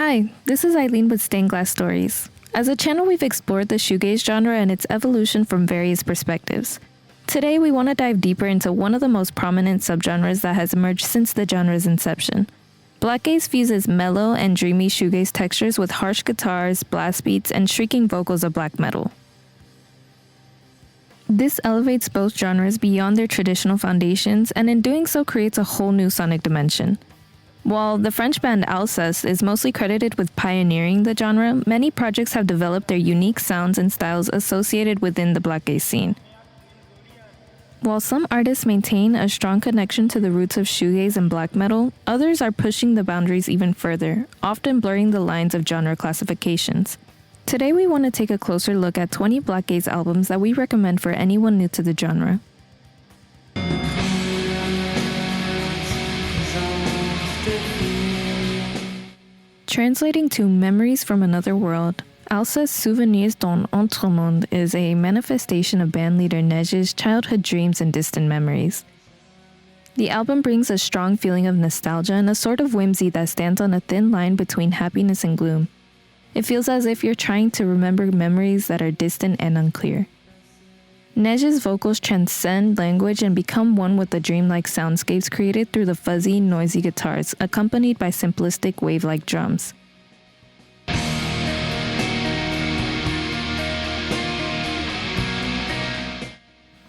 Hi, this is Eileen with Stained Glass Stories. As a channel, we've explored the shoegaze genre and its evolution from various perspectives. Today, we want to dive deeper into one of the most prominent subgenres that has emerged since the genre's inception. Blackgaze fuses mellow and dreamy shoegaze textures with harsh guitars, blast beats, and shrieking vocals of black metal. This elevates both genres beyond their traditional foundations, and in doing so creates a whole new sonic dimension. While the French band Alcest is mostly credited with pioneering the genre, many projects have developed their unique sounds and styles associated within the Blackgaze scene. While some artists maintain a strong connection to the roots of shoegaze and black metal, others are pushing the boundaries even further, often blurring the lines of genre classifications. Today we want to take a closer look at 20 Blackgaze albums that we recommend for anyone new to the genre. Translating to Memories from Another World, Alcest's Souvenirs autre, monde is a manifestation of bandleader Nej's childhood dreams and distant memories. The album brings a strong feeling of nostalgia and a sort of whimsy that stands on a thin line between happiness and gloom. It feels as if you're trying to remember memories that are distant and unclear. Nej's vocals transcend language and become one with the dreamlike soundscapes created through the fuzzy, noisy guitars, accompanied by simplistic wave-like drums.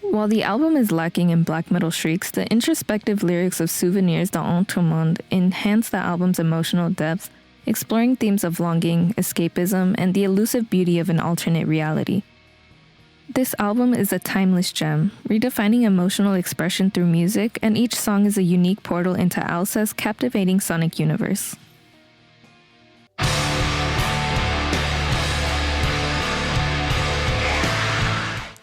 While the album is lacking in black metal shrieks, the introspective lyrics of Souvenirs autre, monde enhance the album's emotional depth, exploring themes of longing, escapism, and the elusive beauty of an alternate reality. This album is a timeless gem, redefining emotional expression through music, and each song is a unique portal into Alcest's captivating sonic universe.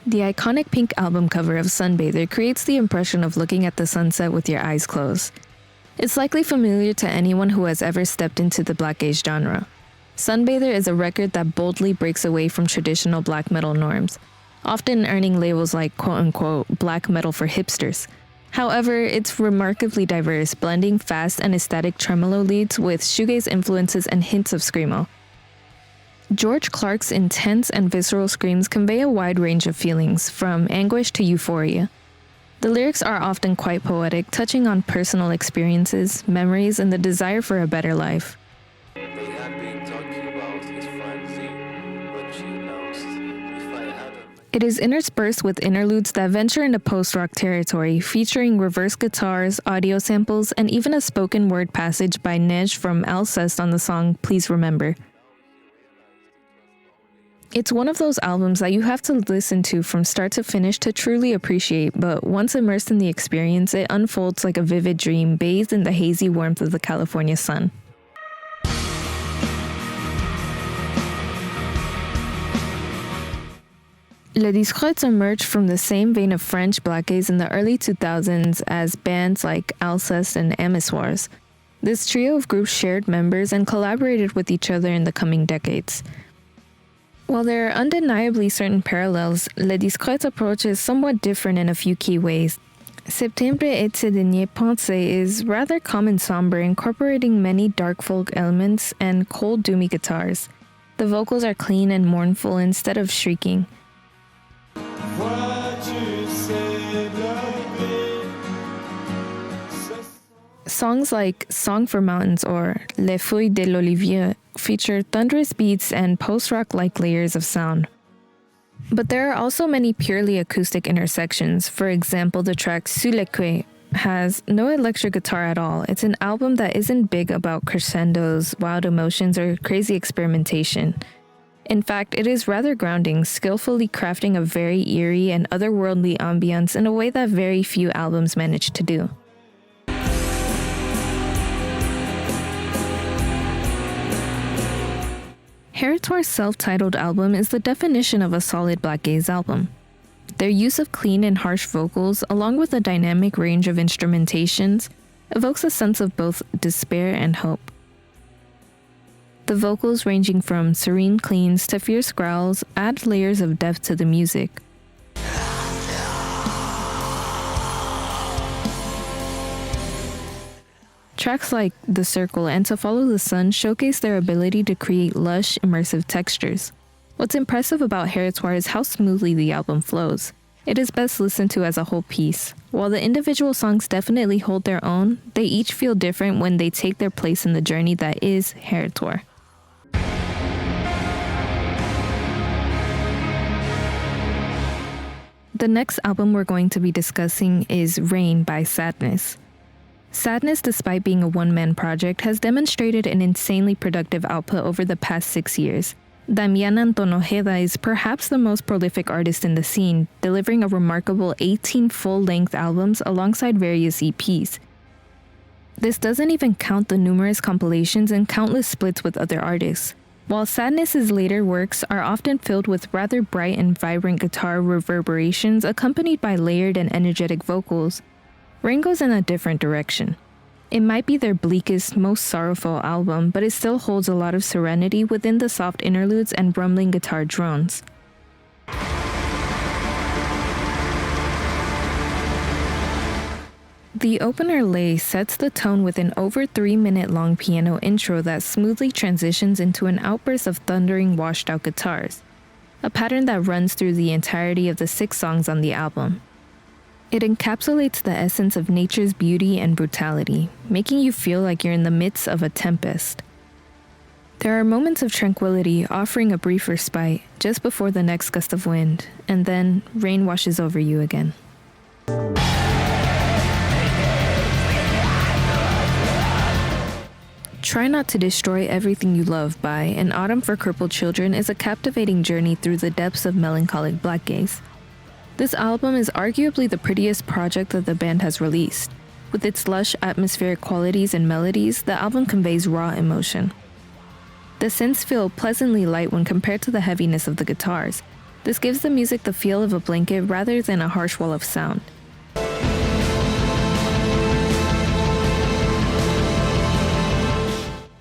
The iconic pink album cover of Sunbather creates the impression of looking at the sunset with your eyes closed. It's likely familiar to anyone who has ever stepped into the Blackgaze genre. Sunbather is a record that boldly breaks away from traditional black metal norms, often earning labels like quote-unquote black metal for hipsters. However, it's remarkably diverse, blending fast and ecstatic tremolo leads with shoegaze influences and hints of screamo. George Clarke's intense and visceral screams convey a wide range of feelings, from anguish to euphoria. The lyrics are often quite poetic, touching on personal experiences, memories, and the desire for a better life. It is interspersed with interludes that venture into post-rock territory, featuring reverse guitars, audio samples, and even a spoken word passage by Nej from Alcest on the song Please Remember. It's one of those albums that you have to listen to from start to finish to truly appreciate, but once immersed in the experience, it unfolds like a vivid dream bathed in the hazy warmth of the California sun. Discrets emerged from the same vein of French Blackgaze in the early 2000s as bands like Alcest and Amesoeurs. This trio of groups shared members and collaborated with each other in the coming decades. While there are undeniably certain parallels, Discrets' approach is somewhat different in a few key ways. Septembre et Dernières, Pensées is rather calm and somber, incorporating many dark folk elements and cold, doomy guitars. The vocals are clean and mournful instead of shrieking. Songs like Song for Mountains or Les Feuilles de l'Olivier feature thunderous beats and post-rock-like layers of sound. But there are also many purely acoustic intersections. For example, the track Sous les quais has no electric guitar at all. It's an album that isn't big about crescendos, wild emotions, or crazy experimentation. In fact, it is rather grounding, skillfully crafting a very eerie and otherworldly ambience in a way that very few albums manage to do. Heretoir's self-titled album is the definition of a solid Blackgaze album. Their use of clean and harsh vocals, along with a dynamic range of instrumentations, evokes a sense of both despair and hope. The vocals, ranging from serene cleans to fierce growls, add layers of depth to the music. Tracks like The Circle and To Follow the Sun showcase their ability to create lush, immersive textures. What's impressive about Heretoir is how smoothly the album flows. It is best listened to as a whole piece. While the individual songs definitely hold their own, they each feel different when they take their place in the journey that is Heretoir. The next album we're going to be discussing is Rain by Sadness. Sadness, despite being a one-man project, has demonstrated an insanely productive output over the past 6 years. Damiana Tonojeda is perhaps the most prolific artist in the scene, delivering a remarkable 18 full-length albums alongside various EPs. This doesn't even count the numerous compilations and countless splits with other artists. While Sadness's later works are often filled with rather bright and vibrant guitar reverberations accompanied by layered and energetic vocals, Rain goes in a different direction. It might be their bleakest, most sorrowful album, but it still holds a lot of serenity within the soft interludes and rumbling guitar drones. The opener lay sets the tone with an over 3-minute long piano intro that smoothly transitions into an outburst of thundering, washed-out guitars, a pattern that runs through the entirety of the 6 songs on the album. It encapsulates the essence of nature's beauty and brutality, making you feel like you're in the midst of a tempest. There are moments of tranquility offering a brief respite just before the next gust of wind, and then rain washes over you again. Try Not to Destroy Everything You Love by An Autumn for Crippled Children is a captivating journey through the depths of melancholic Blackgaze. This album is arguably the prettiest project that the band has released. With its lush atmospheric qualities and melodies, the album conveys raw emotion. The synths feel pleasantly light when compared to the heaviness of the guitars. This gives the music the feel of a blanket rather than a harsh wall of sound.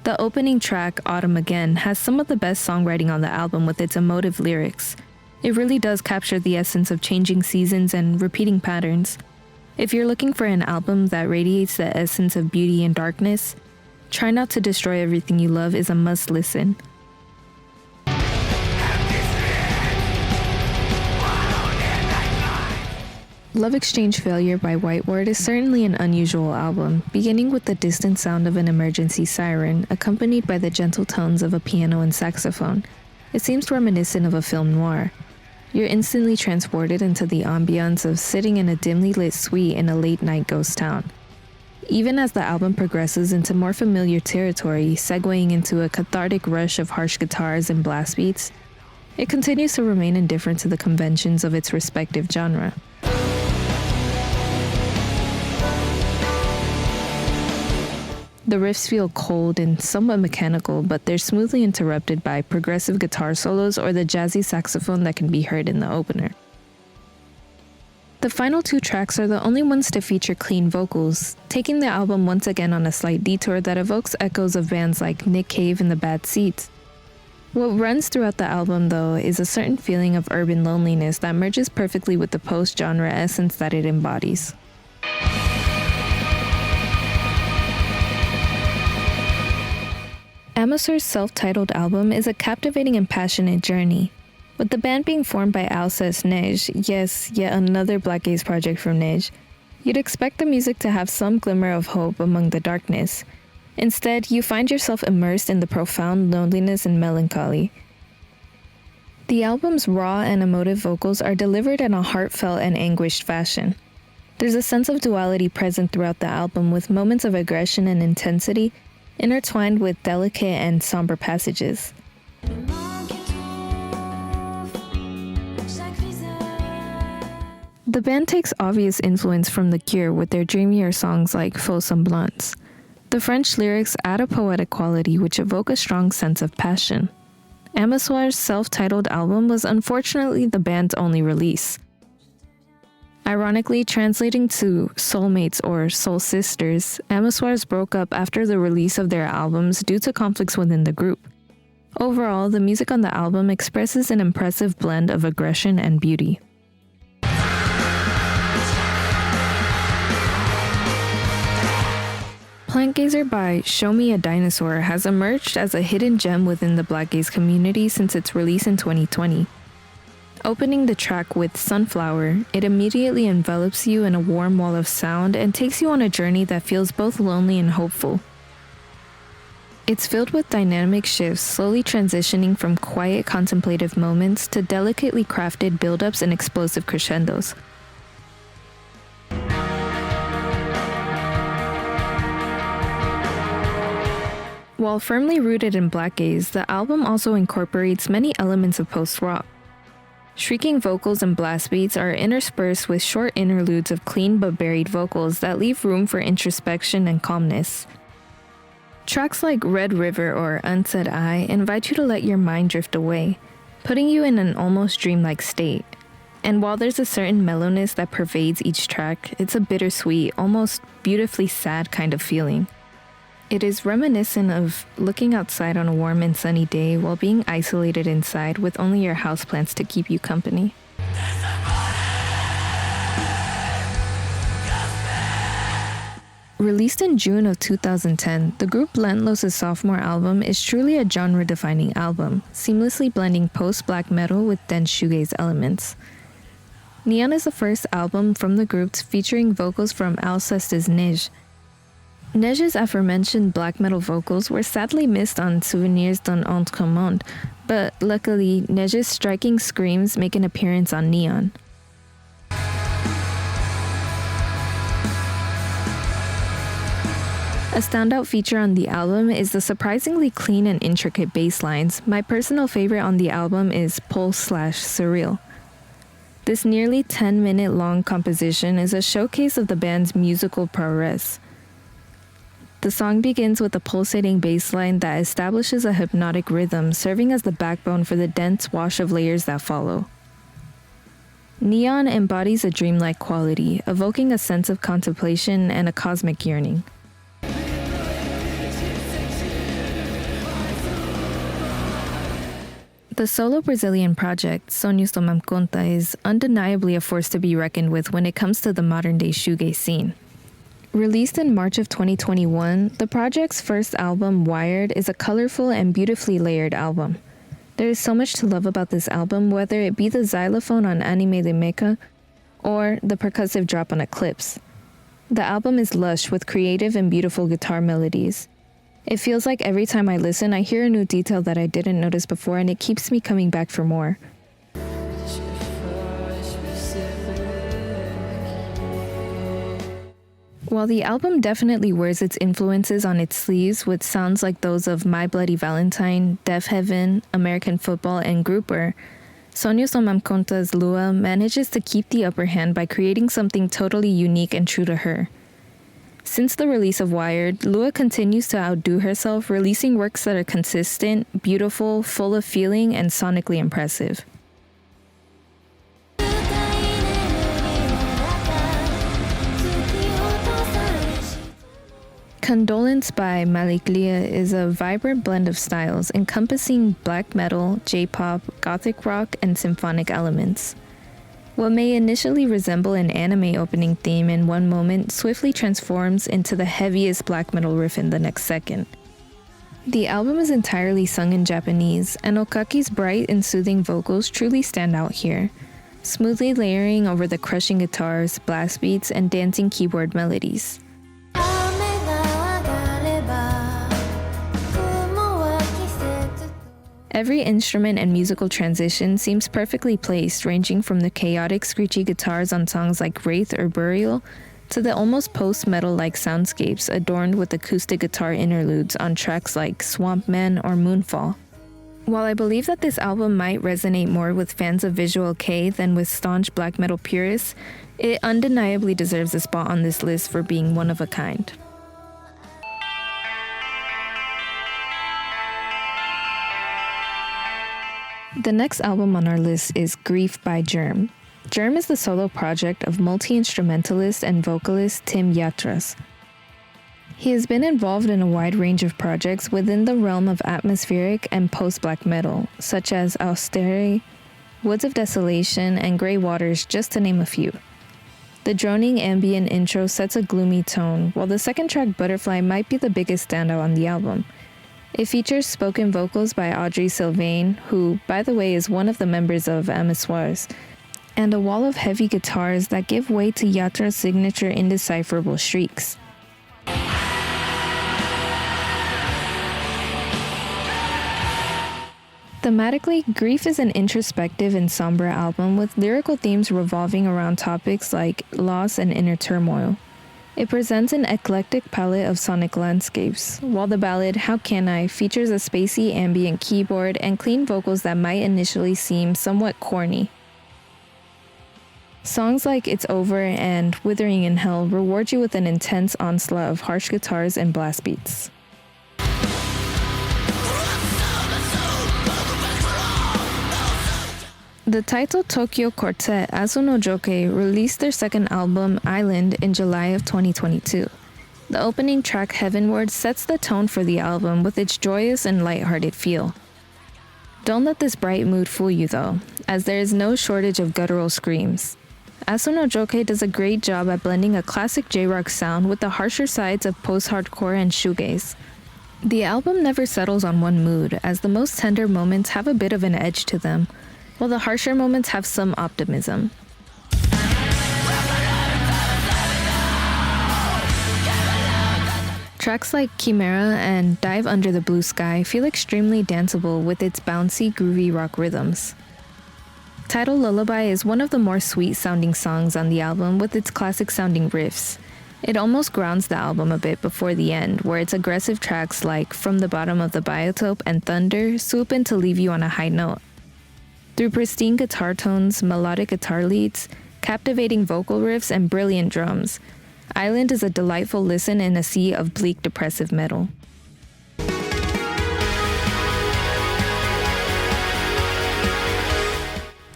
The opening track, Autumn Again, has some of the best songwriting on the album with its emotive lyrics. It really does capture the essence of changing seasons and repeating patterns. If you're looking for an album that radiates the essence of beauty and darkness, Try Not to Destroy Everything You Love is a must listen. Love Exchange Failure by Whiteward is certainly an unusual album, beginning with the distant sound of an emergency siren, accompanied by the gentle tones of a piano and saxophone. It seems reminiscent of a film noir. You're instantly transported into the ambiance of sitting in a dimly lit suite in a late-night ghost town. Even as the album progresses into more familiar territory, segueing into a cathartic rush of harsh guitars and blast beats, it continues to remain indifferent to the conventions of its respective genre. The riffs feel cold and somewhat mechanical, but they're smoothly interrupted by progressive guitar solos or the jazzy saxophone that can be heard in the opener. The final 2 tracks are the only ones to feature clean vocals, taking the album once again on a slight detour that evokes echoes of bands like Nick Cave and the Bad Seeds. What runs throughout the album, though, is a certain feeling of urban loneliness that merges perfectly with the post-genre essence that it embodies. Amesoeurs' self-titled album is a captivating and passionate journey. With the band being formed by Alcest, yes, yet another Blackgaze project from you'd expect the music to have some glimmer of hope among the darkness. Instead, you find yourself immersed in the profound loneliness and melancholy. The album's raw and emotive vocals are delivered in a heartfelt and anguished fashion. There's a sense of duality present throughout the album, with moments of aggression and intensity intertwined with delicate and somber passages. The band takes obvious influence from The Cure with their dreamier songs like Faux Semblance. The French lyrics add a poetic quality which evoke a strong sense of passion. Amesoeurs' self-titled album was unfortunately the band's only release. Ironically, translating to soulmates or soul sisters, Amesoeurs broke up after the release of their albums due to conflicts within the group. Overall, the music on the album expresses an impressive blend of aggression and beauty. Plantgazer by Show Me a Dinosaur has emerged as a hidden gem within the Blackgaze community since its release in 2020. Opening the track with Sunflower, it immediately envelops you in a warm wall of sound and takes you on a journey that feels both lonely and hopeful. It's filled with dynamic shifts, slowly transitioning from quiet contemplative moments to delicately crafted build-ups and explosive crescendos. While firmly rooted in Blackgaze, the album also incorporates many elements of post-rock. Shrieking vocals and blast beats are interspersed with short interludes of clean but buried vocals that leave room for introspection and calmness. Tracks like Red River or Unsaid I invite you to let your mind drift away, putting you in an almost dreamlike state. And while there's a certain mellowness that pervades each track, it's a bittersweet, almost beautifully sad kind of feeling. It is reminiscent of looking outside on a warm and sunny day while being isolated inside with only your houseplants to keep you company. Released in June of 2010, the group Lantlôs' sophomore album is truly a genre-defining album, seamlessly blending post-black metal with dense shoegaze elements. Neon is the first album from the group featuring vocals from Alcest's Nej. Nej's aforementioned black metal vocals were sadly missed on Souvenirs autre, monde, but luckily, Nej's striking screams make an appearance on Neon. A standout feature on the album is the surprisingly clean and intricate bass lines. My personal favorite on the album is Pulse/Surreal. This nearly 10-minute long composition is a showcase of the band's musical prowess. The song begins with a pulsating bass line that establishes a hypnotic rhythm, serving as the backbone for the dense wash of layers that follow. Neon embodies a dreamlike quality, evoking a sense of contemplation and a cosmic yearning. The solo Brazilian project, Sonhos Tomam Conta, is undeniably a force to be reckoned with when it comes to the modern-day shoegaze scene. Released in March of 2021, the project's first album, Wired, is a colorful and beautifully layered album. There is so much to love about this album, whether it be the xylophone on Anime de Mecha or the percussive drop on Eclipse. The album is lush with creative and beautiful guitar melodies. It feels like every time I listen, I hear a new detail that I didn't notice before, and it keeps me coming back for more. While the album definitely wears its influences on its sleeves with sounds like those of My Bloody Valentine, Deafheaven, American Football, and Grouper, Sonhos Tomam Conta's Lua manages to keep the upper hand by creating something totally unique and true to her. Since the release of Wired, Lua continues to outdo herself, releasing works that are consistent, beautiful, full of feeling, and sonically impressive. Condolence by Malikliya is a vibrant blend of styles encompassing black metal, J-pop, gothic rock, and symphonic elements. What may initially resemble an anime opening theme in one moment swiftly transforms into the heaviest black metal riff in the next second. The album is entirely sung in Japanese, and Okaki's bright and soothing vocals truly stand out here, smoothly layering over the crushing guitars, blast beats, and dancing keyboard melodies. Every instrument and musical transition seems perfectly placed, ranging from the chaotic, screechy guitars on songs like Wraith or Burial, to the almost post-metal-like soundscapes adorned with acoustic guitar interludes on tracks like Swamp Man or Moonfall. While I believe that this album might resonate more with fans of Visual Kei than with staunch black metal purists, it undeniably deserves a spot on this list for being one of a kind. The next album on our list is Grief by Germ. Germ is the solo project of multi-instrumentalist and vocalist Tim Yatras. He has been involved in a wide range of projects within the realm of atmospheric and post-black metal, such as Austere, Woods of Desolation, and Grey Waters, just to name a few. The droning ambient intro sets a gloomy tone, while the second track, Butterfly, might be the biggest standout on the album. It features spoken vocals by Audrey Sylvain, who, by the way, is one of the members of Amesoeurs, and a wall of heavy guitars that give way to Yatra's signature indecipherable shrieks. Thematically, Grief is an introspective and somber album with lyrical themes revolving around topics like loss and inner turmoil. It presents an eclectic palette of sonic landscapes, while the ballad How Can I features a spacey ambient keyboard and clean vocals that might initially seem somewhat corny. Songs like It's Over and Withering in Hell reward you with an intense onslaught of harsh guitars and blast beats. The title Tokyo Quartet Asunojokei released their second album, Island, in July of 2022. The opening track, Heavenward, sets the tone for the album with its joyous and lighthearted feel. Don't let this bright mood fool you though, as there is no shortage of guttural screams. Asunojokei does a great job at blending a classic J-rock sound with the harsher sides of post-hardcore and shoegaze. The album never settles on one mood, as the most tender moments have a bit of an edge to them, while the harsher moments have some optimism. Tracks like Chimera and Dive Under the Blue Sky feel extremely danceable with its bouncy, groovy rock rhythms. Title Lullaby is one of the more sweet-sounding songs on the album with its classic-sounding riffs. It almost grounds the album a bit before the end, where its aggressive tracks like From the Bottom of the Biotope and Thunder swoop in to leave you on a high note. Through pristine guitar tones, melodic guitar leads, captivating vocal riffs, and brilliant drums, Island is a delightful listen in a sea of bleak, depressive metal.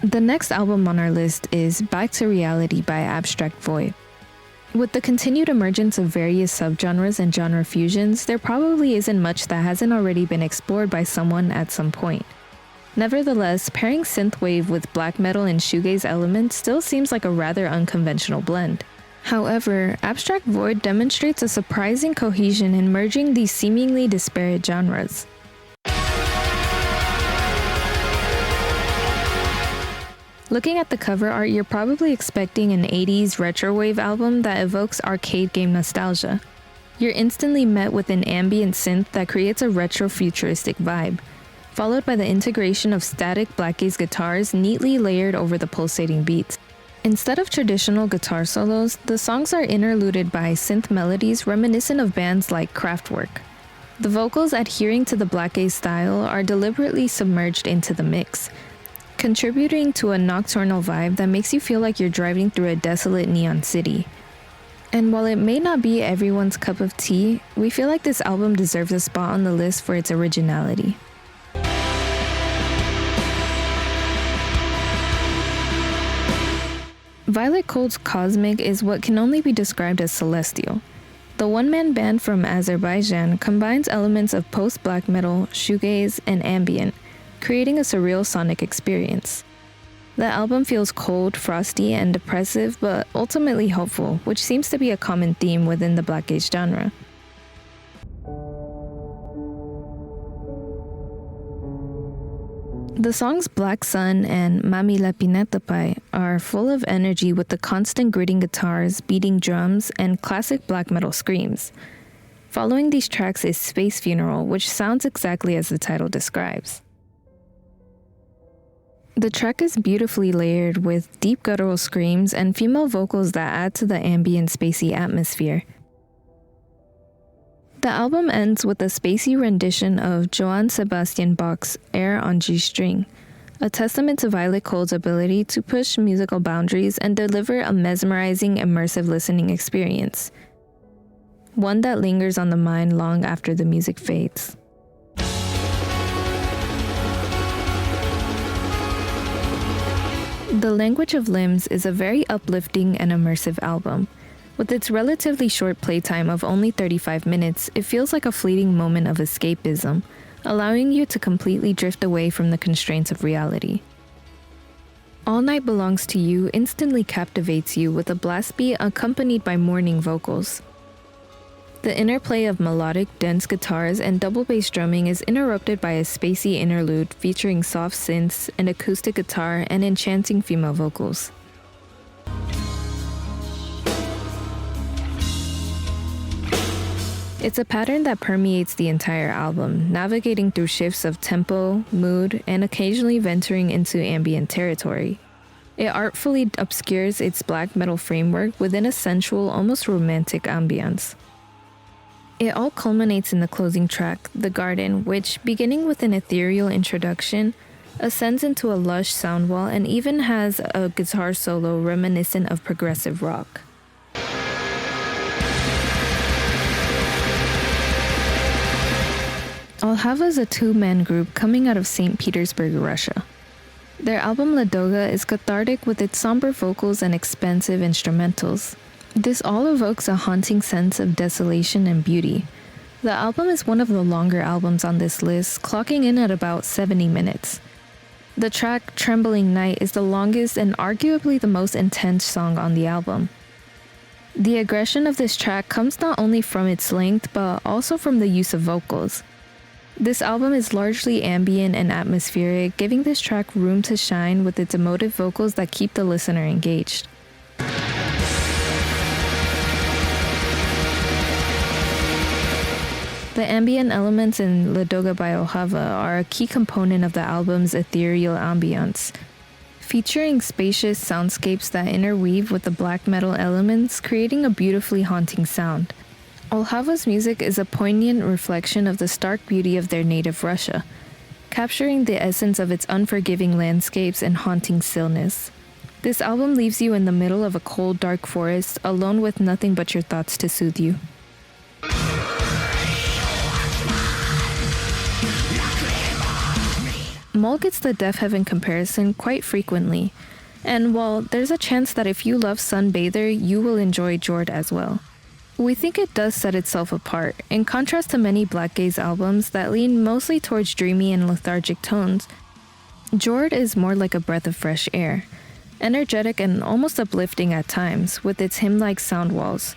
The next album on our list is Back to Reality by Abstract Void. With the continued emergence of various subgenres and genre fusions, there probably isn't much that hasn't already been explored by someone at some point. Nevertheless, pairing synthwave with black metal and shoegaze elements still seems like a rather unconventional blend. However, Abstract Void demonstrates a surprising cohesion in merging these seemingly disparate genres. Looking at the cover art, you're probably expecting an 80s retrowave album that evokes arcade game nostalgia. You're instantly met with an ambient synth that creates a retro-futuristic vibe, followed by the integration of static Blackgaze guitars neatly layered over the pulsating beats. Instead of traditional guitar solos, the songs are interluded by synth melodies reminiscent of bands like Kraftwerk. The vocals, adhering to the Blackgaze style, are deliberately submerged into the mix, contributing to a nocturnal vibe that makes you feel like you're driving through a desolate neon city. And while it may not be everyone's cup of tea, we feel like this album deserves a spot on the list for its originality. Violet Cold's Kosmik is what can only be described as celestial. The one-man band from Azerbaijan combines elements of post-black metal, shoegaze, and ambient, creating a surreal sonic experience. The album feels cold, frosty, and depressive, but ultimately hopeful, which seems to be a common theme within the Blackgaze genre. The songs Black Sun and Mami La Pinatapai are full of energy with the constant gritting guitars, beating drums, and classic black metal screams. Following these tracks is Space Funeral, which sounds exactly as the title describes. The track is beautifully layered with deep guttural screams and female vocals that add to the ambient spacey atmosphere. The album ends with a spacey rendition of Johann Sebastian Bach's Air on G-string, a testament to Violet Cold's ability to push musical boundaries and deliver a mesmerizing, immersive listening experience, one that lingers on the mind long after the music fades. The Language of Limbs is a very uplifting and immersive album. With its relatively short playtime of only 35 minutes, it feels like a fleeting moment of escapism, allowing you to completely drift away from the constraints of reality. All Night Belongs to You instantly captivates you with a blast beat accompanied by mourning vocals. The interplay of melodic, dense guitars and double bass drumming is interrupted by a spacey interlude featuring soft synths, an acoustic guitar, and enchanting female vocals. It's a pattern that permeates the entire album, navigating through shifts of tempo, mood, and occasionally venturing into ambient territory. It artfully obscures its black metal framework within a sensual, almost romantic ambience. It all culminates in the closing track, The Garden, which, beginning with an ethereal introduction, ascends into a lush sound wall and even has a guitar solo reminiscent of progressive rock. Olhava is a two-man group coming out of St. Petersburg, Russia. Their album Ladoga is cathartic with its somber vocals and expansive instrumentals. This all evokes a haunting sense of desolation and beauty. The album is one of the longer albums on this list, clocking in at about 70 minutes. The track Trembling Night is the longest and arguably the most intense song on the album. The aggression of this track comes not only from its length, but also from the use of vocals. This album is largely ambient and atmospheric, giving this track room to shine with its emotive vocals that keep the listener engaged. The ambient elements in Ladoga by Olhava are a key component of the album's ethereal ambience, featuring spacious soundscapes that interweave with the black metal elements, creating a beautifully haunting sound. Olhava's music is a poignant reflection of the stark beauty of their native Russia, capturing the essence of its unforgiving landscapes and haunting stillness. This album leaves you in the middle of a cold, dark forest, alone with nothing but your thoughts to soothe you. Mol gets the Deafheaven comparison quite frequently, and while there's a chance that if you love Sunbather, you will enjoy Jord as well. We think it does set itself apart. In contrast to many Blackgaze albums that lean mostly towards dreamy and lethargic tones, Jord is more like a breath of fresh air, energetic and almost uplifting at times, with its hymn-like sound walls,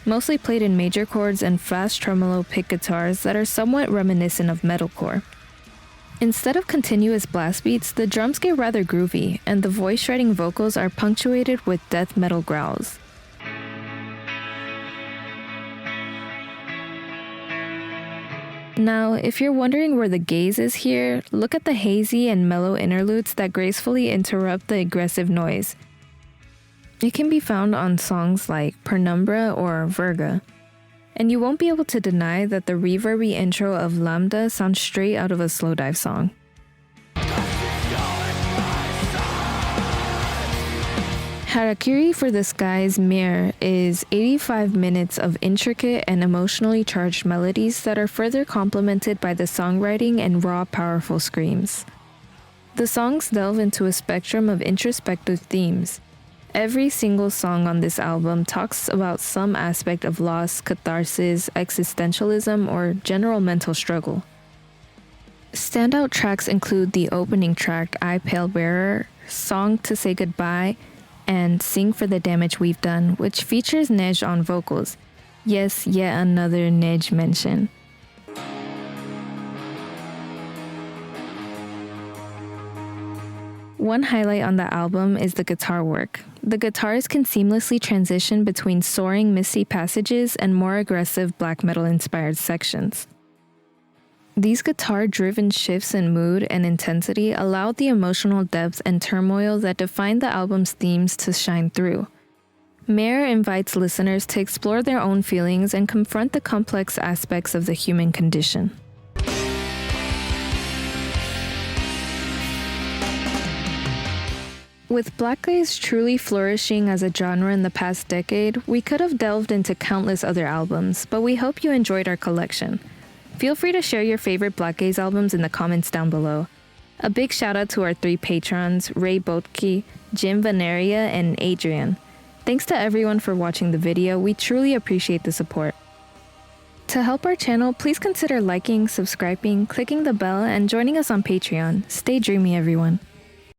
mostly played in major chords and fast tremolo pick guitars that are somewhat reminiscent of metalcore. Instead of continuous blast beats, the drums get rather groovy, and the voice-shredding vocals are punctuated with death metal growls. Now, if you're wondering where the gaze is here, look at the hazy and mellow interludes that gracefully interrupt the aggressive noise. It can be found on songs like Penumbra or Virga, and you won't be able to deny that the reverby intro of Lambda sounds straight out of a slowdive song. Harakiri for the Sky's Mære is 85 minutes of intricate and emotionally charged melodies that are further complemented by the songwriting and raw, powerful screams. The songs delve into a spectrum of introspective themes. Every single song on this album talks about some aspect of loss, catharsis, existentialism, or general mental struggle. Standout tracks include the opening track, I Palebearer, Song to Say Goodbye, and Sing for the Damage We've Done, which features Nej on vocals. Yes, yet another Nej mention. One highlight on the album is the guitar work. The guitars can seamlessly transition between soaring, misty passages and more aggressive black metal-inspired sections. These guitar-driven shifts in mood and intensity allow the emotional depth and turmoil that define the album's themes to shine through. Mære invites listeners to explore their own feelings and confront the complex aspects of the human condition. With Blackgaze truly flourishing as a genre in the past decade, we could have delved into countless other albums, but we hope you enjoyed our collection. Feel free to share your favorite Blackgaze albums in the comments down below. A big shout out to our 3 patrons, Ray Botke, Jim Veneria, and Adrian. Thanks to everyone for watching the video, we truly appreciate the support. To help our channel, please consider liking, subscribing, clicking the bell, and joining us on Patreon. Stay dreamy, everyone.